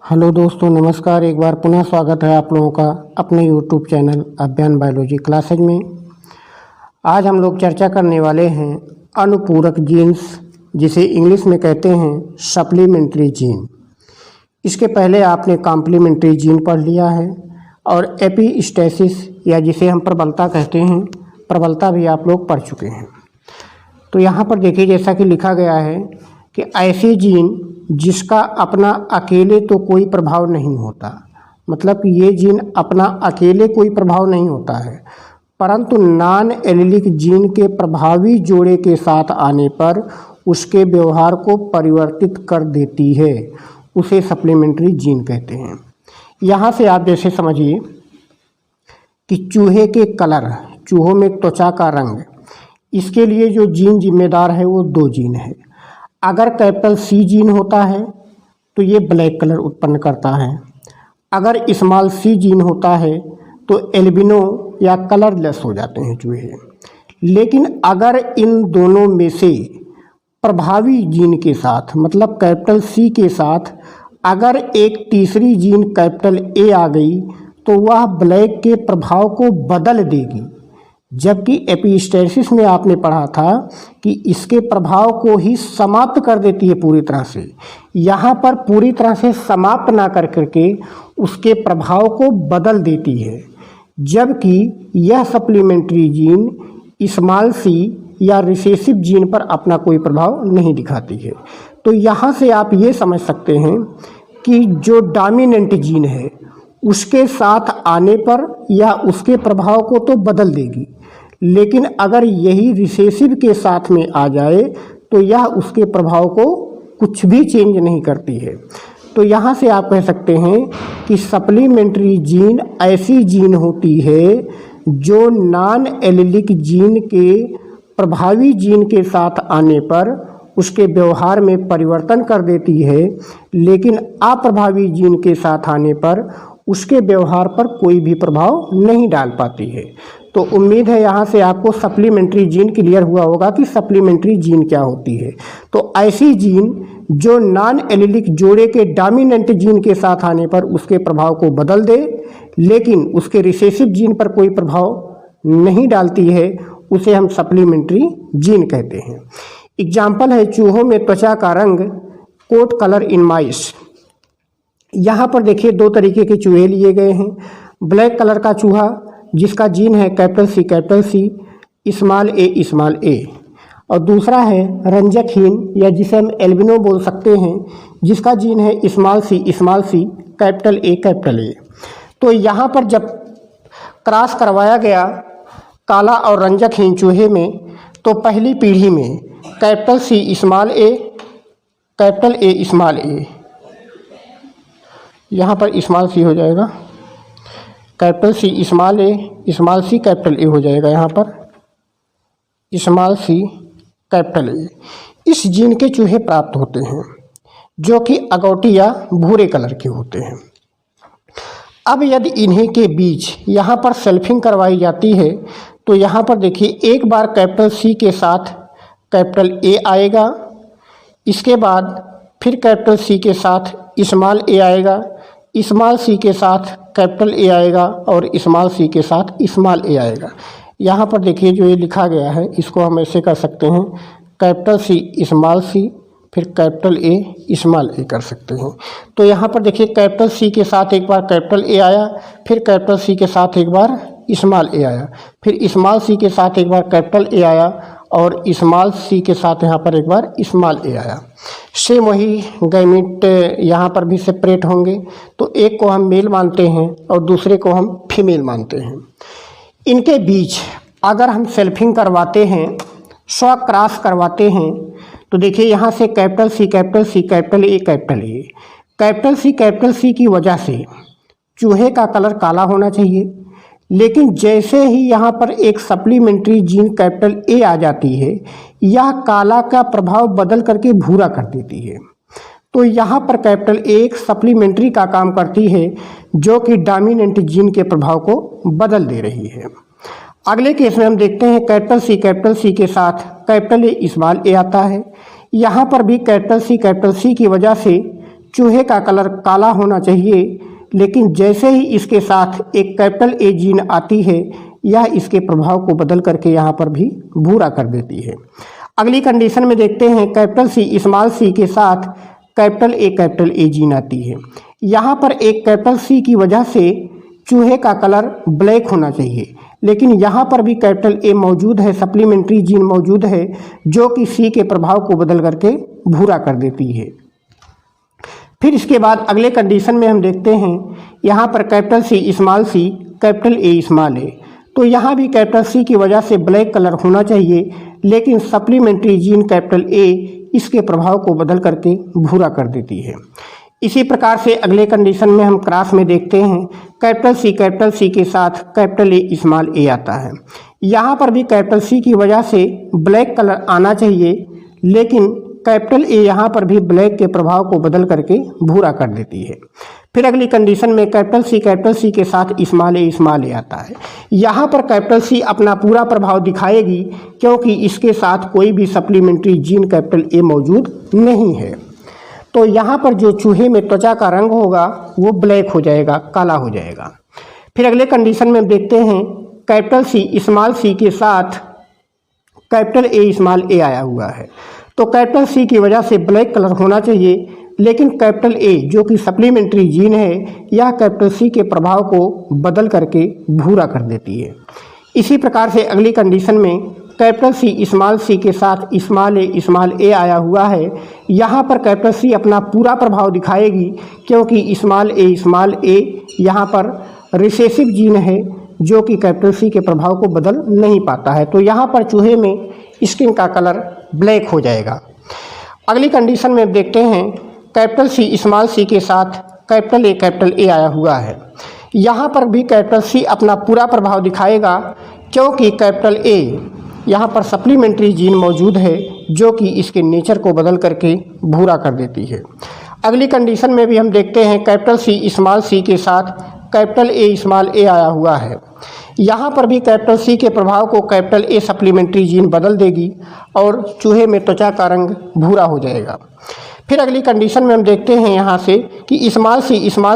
Hello दोस्तों, नमस्कार। एक बार पुनः स्वागत है आप लोगों का अपने यूट्यूब चैनल अभियान बायोलॉजी क्लासेज में। आज हम लोग चर्चा करने वाले हैं अनुपूरक जीन्स, जिसे इंग्लिश में कहते हैं सप्लीमेंट्री जीन। इसके पहले आपने कॉम्प्लीमेंट्री जीन पढ़ लिया है और एपिस्टेसिस या जिसे हम प्रबलता कहते हैं, प्रबलता भी आप लोग पढ़ चुके हैं। तो यहाँ पर देखिए, जैसा कि लिखा गया है कि ऐसे जीन जिसका अपना अकेले तो कोई प्रभाव नहीं होता, मतलब ये जीन अपना अकेले कोई प्रभाव नहीं होता है, परंतु नॉन एलिलिक जीन के प्रभावी जोड़े के साथ आने पर उसके व्यवहार को परिवर्तित कर देती है, उसे सप्लीमेंट्री जीन कहते हैं। यहाँ से आप जैसे समझिए कि चूहे के कलर, चूहों में त्वचा का रंग, इसके लिए जो जीन जिम्मेदार है वो दो जीन है। अगर कैपिटल सी जीन होता है तो ये ब्लैक कलर उत्पन्न करता है, अगर स्मॉल सी जीन होता है तो एल्बिनो या कलरलेस हो जाते हैं चूहे। लेकिन अगर इन दोनों में से प्रभावी जीन के साथ, मतलब कैपिटल सी के साथ अगर एक तीसरी जीन कैपिटल ए आ गई तो वह ब्लैक के प्रभाव को बदल देगी, जबकि एपिस्टेसिस में आपने पढ़ा था कि इसके प्रभाव को ही समाप्त कर देती है पूरी तरह से। यहाँ पर पूरी तरह से समाप्त ना कर करके उसके प्रभाव को बदल देती है, जबकि यह सप्लीमेंट्री जीन स्मॉल सी या रिसेसिव जीन पर अपना कोई प्रभाव नहीं दिखाती है। तो यहाँ से आप ये समझ सकते हैं कि जो डोमिनेंट जीन है उसके साथ आने पर या उसके प्रभाव को तो बदल देगी, लेकिन अगर यही रिसेसिव के साथ में आ जाए तो यह उसके प्रभाव को कुछ भी चेंज नहीं करती है। तो यहाँ से आप कह सकते हैं कि सप्लीमेंट्री जीन ऐसी जीन होती है जो नॉन एलिलिक जीन के प्रभावी जीन के साथ आने पर उसके व्यवहार में परिवर्तन कर देती है, लेकिन अप्रभावी जीन के साथ आने पर उसके व्यवहार पर कोई भी प्रभाव नहीं डाल पाती है। तो उम्मीद है यहाँ से आपको सप्लीमेंट्री जीन क्लियर हुआ होगा कि सप्लीमेंट्री जीन क्या होती है। तो ऐसी जीन जो नॉन एलिलिक जोड़े के डोमिनेंट जीन के साथ आने पर उसके प्रभाव को बदल दे, लेकिन उसके रिसेसिव जीन पर कोई प्रभाव नहीं डालती है, उसे हम सप्लीमेंट्री जीन कहते हैं। एग्जाम्पल है चूहों में त्वचा का रंग, कोट कलर इन माइस। यहाँ पर देखिए दो तरीके के चूहे लिए गए हैं। ब्लैक कलर का चूहा जिसका जीन है कैपिटल सी, स्मॉल ए, और दूसरा है रंजकहीन या जिसे हम एल्बिनो बोल सकते हैं, जिसका जीन है स्मॉल सी, कैपिटल ए। तो यहाँ पर जब क्रॉस करवाया गया काला और रंजकहीन चूहे में, तो पहली पीढ़ी में capital C small A, capital A small A, यहाँ पर स्मॉल सी हो जाएगा, capital C small A, small C capital A हो जाएगा, यहाँ पर स्मॉल सी कैपिटल ए। इस जीन के चूहे प्राप्त होते हैं जो कि अगौटी या भूरे कलर के होते हैं। अब यदि इन्हीं के बीच यहाँ पर सेल्फिंग करवाई जाती है तो यहाँ पर देखिए एक बार कैपिटल सी के साथ कैपिटल ए आएगा, इसके बाद फिर कैपिटल सी के साथ स्मॉल ए आएगा, स्मॉल सी के साथ कैपिटल ए आएगा और स्मॉल सी के साथ स्मॉल ए आएगा। यहाँ पर देखिए जो ये लिखा गया है इसको हम ऐसे कर सकते हैं, कैपिटल सी स्मॉल सी फिर कैपिटल ए स्मॉल ए कर सकते हैं। तो यहाँ पर देखिए कैपिटल सी के साथ एक बार कैपिटल ए आया, फिर कैपिटल सी के साथ एक बार स्मॉल ए आया, फिर स्मॉल सी के साथ एक बार कैपिटल ए आया और स्मॉल सी के साथ यहाँ पर एक बार स्मॉल ए आया। सेम वही गैमीट यहाँ पर भी सेपरेट होंगे, तो एक को हम मेल मानते हैं और दूसरे को हम फीमेल मानते हैं। इनके बीच अगर हम सेल्फिंग करवाते हैं, स्व क्रॉस करवाते हैं, तो देखिए यहाँ से capital C, capital A, capital C की वजह से चूहे का कलर काला होना चाहिए, लेकिन जैसे ही यहाँ पर एक सप्लीमेंट्री जीन कैपिटल ए आ जाती है, यह काला का प्रभाव बदल करके भूरा कर देती है। तो यहाँ पर कैपिटल ए एक सप्लीमेंट्री का काम करती है जो कि डोमिनेंट जीन के प्रभाव को बदल दे रही है। अगले केस में हम देखते हैं कैपिटल सी के साथ कैपिटल ए स्मॉल ए आता है। यहाँ पर भी कैपिटल सी की वजह से चूहे का कलर काला होना चाहिए, लेकिन जैसे ही इसके साथ एक कैपिटल ए जीन आती है यह इसके प्रभाव को बदल करके यहाँ पर भी भूरा कर देती है। अगली कंडीशन में देखते हैं कैपिटल सी स्मॉल सी के साथ कैपिटल ए जीन आती है। यहाँ पर एक कैपिटल सी की वजह से चूहे का कलर ब्लैक होना चाहिए, लेकिन यहाँ पर भी कैपिटल ए मौजूद है, सप्लीमेंट्री जीन मौजूद है जो कि सी के प्रभाव को बदल करके भूरा कर देती है। फिर इसके बाद अगले कंडीशन में हम देखते हैं यहाँ पर capital C small C capital A small A, तो यहाँ भी कैपिटल सी की वजह से ब्लैक कलर होना चाहिए, लेकिन सप्लीमेंट्री जीन कैपिटल ए इसके प्रभाव को बदल करके भूरा कर देती है। इसी प्रकार से अगले कंडीशन में हम क्रॉस में देखते हैं कैपिटल सी के साथ कैपिटल ए स्मॉल ए आता है। यहाँ पर भी कैपिटल सी की वजह से ब्लैक कलर आना चाहिए, लेकिन कैपिटल ए यहाँ पर भी ब्लैक के प्रभाव को बदल करके भूरा कर देती है। फिर अगली कंडीशन में कैपिटल सी के साथ स्मॉल ए आता है। यहाँ पर कैपिटल सी अपना पूरा प्रभाव दिखाएगी क्योंकि इसके साथ कोई भी सप्लीमेंट्री जीन कैपिटल ए मौजूद नहीं है। तो यहाँ पर जो चूहे में त्वचा का रंग होगा वो ब्लैक हो जाएगा, काला हो जाएगा। फिर अगले कंडीशन में देखते हैं कैपिटल सी स्मॉल सी के साथ कैपिटल ए स्मॉल ए आया हुआ है, तो कैपिटल सी की वजह से ब्लैक कलर होना चाहिए, लेकिन कैपिटल ए जो कि सप्लीमेंट्री जीन है यह कैपिटल सी के प्रभाव को बदल करके भूरा कर देती है। इसी प्रकार से अगली कंडीशन में कैपिटल सी के साथ स्मॉल ए आया हुआ है। यहाँ पर कैपिटल सी अपना पूरा प्रभाव दिखाएगी क्योंकि स्मॉल ए यहाँ पर रिसेसिव जीन है जो कि कैपिटल सी के प्रभाव को बदल नहीं पाता है, तो यहाँ पर चूहे में स्किन का कलर ब्लैक हो जाएगा। अगली कंडीशन में देखते हैं कैपिटल सी के साथ कैपिटल ए आया हुआ है। यहाँ पर भी कैपिटल सी अपना पूरा प्रभाव दिखाएगा क्योंकि कैपिटल ए यहाँ पर सप्लीमेंट्री जीन मौजूद है जो कि इसके नेचर को बदल करके भूरा कर देती है। अगली कंडीशन में भी हम देखते हैं कैपिटल सी के साथ कैपिटल ए आया हुआ है। यहाँ पर भी कैपिटल सी के प्रभाव को कैपिटल ए सप्लीमेंट्री जीन बदल देगी और चूहे में त्वचा का रंग भूरा हो जाएगा। फिर अगली कंडीशन में हम देखते हैं यहाँ से कि स्मॉल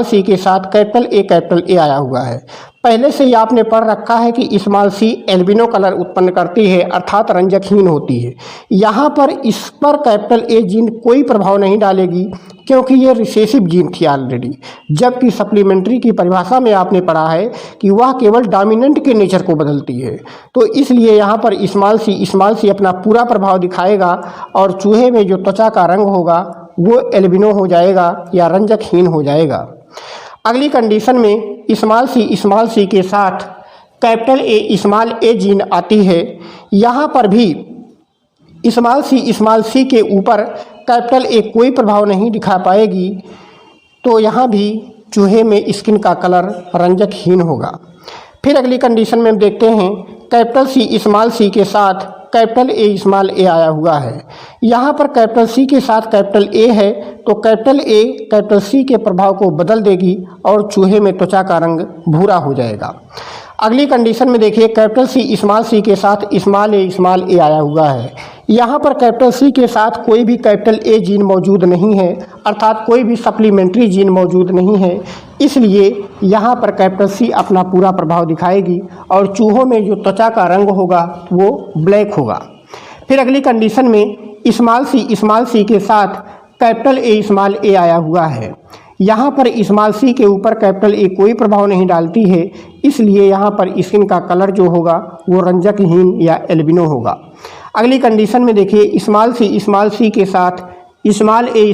सी के साथ कैपिटल ए आया हुआ है। पहले से ही आपने पढ़ रखा है कि स्मॉल सी एल्बिनो कलर उत्पन्न करती है, अर्थात रंजकहीन होती है। यहाँ पर इस पर कैपिटल ए जीन कोई प्रभाव नहीं डालेगी क्योंकि ये रिसेसिव जीन थी ऑलरेडी, जबकि सप्लीमेंट्री की परिभाषा में आपने पढ़ा है कि वह केवल डोमिनेंट के नेचर को बदलती है। तो इसलिए यहाँ पर स्मॉल सी अपना पूरा प्रभाव दिखाएगा और चूहे में जो त्वचा का रंग होगा वो एल्बिनो हो जाएगा या रंजकहीन हो जाएगा। अगली कंडीशन में स्मॉल सी के साथ कैपिटल ए जीन आती है। यहाँ पर भी स्मॉल सी के ऊपर कैपिटल ए कोई प्रभाव नहीं दिखा पाएगी, तो यहाँ भी चूहे में स्किन का कलर रंजकहीन होगा। फिर अगली कंडीशन में हम देखते हैं कैपिटल स्मॉल सी के साथ कैपिटल ए आया हुआ है। यहाँ पर कैपिटल सी के साथ कैपिटल ए है, तो कैपिटल सी के प्रभाव को बदल देगी और चूहे में त्वचा का रंग भूरा हो जाएगा। अगली कंडीशन में देखिए कैपिटल स्मॉल सी के साथ स्मॉल ए आया हुआ है। यहाँ पर कैपिटल सी के साथ कोई भी कैपिटल ए जीन मौजूद नहीं है, अर्थात कोई भी सप्लीमेंट्री जीन मौजूद नहीं है, इसलिए यहाँ पर कैपिटल सी अपना पूरा प्रभाव दिखाएगी और चूहों में जो त्वचा का रंग होगा वो ब्लैक होगा। फिर अगली कंडीशन में स्मॉल सी के साथ कैपिटल ए आया हुआ है। यहाँ पर स्मॉल सी के ऊपर कैपिटल ए कोई प्रभाव नहीं डालती है, इसलिए यहाँ पर स्किन का कलर जो होगा वो रंजकहीन या एल्बिनो होगा। अगली कंडीशन में देखिए स्मॉल सी के साथ स्मॉल ए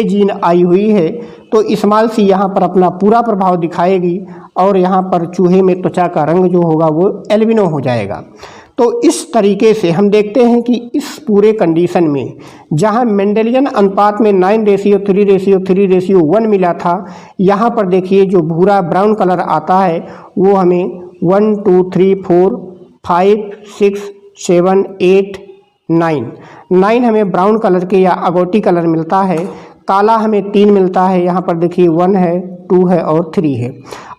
जीन आई हुई है, तो स्मॉल सी यहाँ पर अपना पूरा प्रभाव दिखाएगी और यहाँ पर चूहे में त्वचा का रंग जो होगा वो एल्बिनो हो जाएगा। तो इस तरीके से हम देखते हैं कि इस पूरे कंडीशन में जहाँ मेंडेलियन अनुपात में 9:3:3:1 मिला था, यहाँ पर देखिए जो भूरा ब्राउन कलर आता है वो हमें 1 2 3 4 5 6 7 8 9 हमें ब्राउन कलर के या अगोटी कलर मिलता है। काला हमें 3 मिलता है, यहाँ पर देखिए 1 है 2 है और 3 है।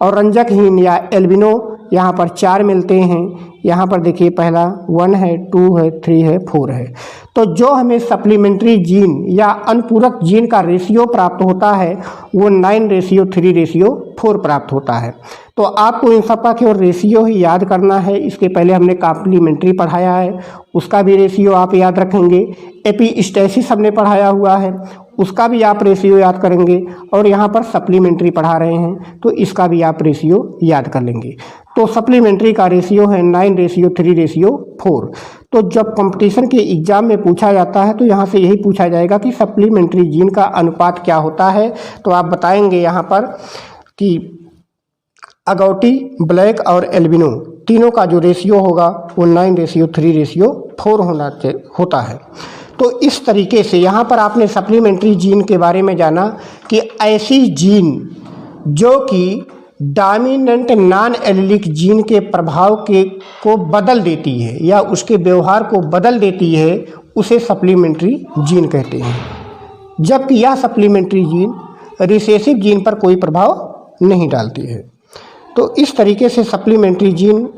और रंजकहीन या एल्बिनो यहाँ पर 4 मिलते हैं। यहाँ पर देखिए पहला 1 है, 2 है, 3 है, 4 है। तो जो हमें सप्लीमेंट्री जीन या अनुपूरक जीन का रेशियो प्राप्त होता है वो 9:3:4 प्राप्त होता है। तो आपको इन सबका केवल रेशियो ही याद करना है। इसके पहले हमने कॉम्प्लीमेंट्री पढ़ाया है, उसका भी रेशियो आप याद रखेंगे। एपिस्टेसिस हमने पढ़ाया हुआ है, उसका भी आप रेशियो याद करेंगे। और यहाँ पर सप्लीमेंट्री पढ़ा रहे हैं तो इसका भी आप रेशियो याद कर लेंगे। तो सप्लीमेंट्री का रेशियो है 9:3:4। तो जब कंपटीशन के एग्ज़ाम में पूछा जाता है तो यहाँ से यही पूछा जाएगा कि सप्लीमेंट्री जीन का अनुपात क्या होता है। तो आप बताएंगे यहाँ पर कि अगौटी, ब्लैक और एल्बिनो तीनों का जो रेशियो होगा वो 9:3:4 होता है। तो इस तरीके से यहाँ पर आपने सप्लीमेंट्री जीन के बारे में जाना कि ऐसी जीन जो कि डोमिनेंट नॉन एलिलिक जीन के प्रभाव को बदल देती है या उसके व्यवहार को बदल देती है, उसे सप्लीमेंट्री जीन कहते हैं। जबकि यह सप्लीमेंट्री जीन रिसेसिव जीन पर कोई प्रभाव नहीं डालती है। तो इस तरीके से सप्लीमेंट्री जीन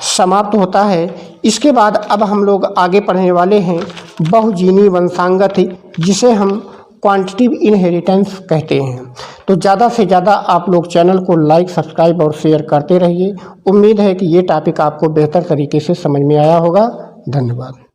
समाप्त होता है। इसके बाद अब हम लोग आगे पढ़ने वाले हैं बहुजीनी वंशांगत, जिसे हम क्वांटिटिव इनहेरिटेंस कहते हैं। तो ज़्यादा से ज़्यादा आप लोग चैनल को लाइक, सब्सक्राइब और शेयर करते रहिए। उम्मीद है कि ये टॉपिक आपको बेहतर तरीके से समझ में आया होगा। धन्यवाद।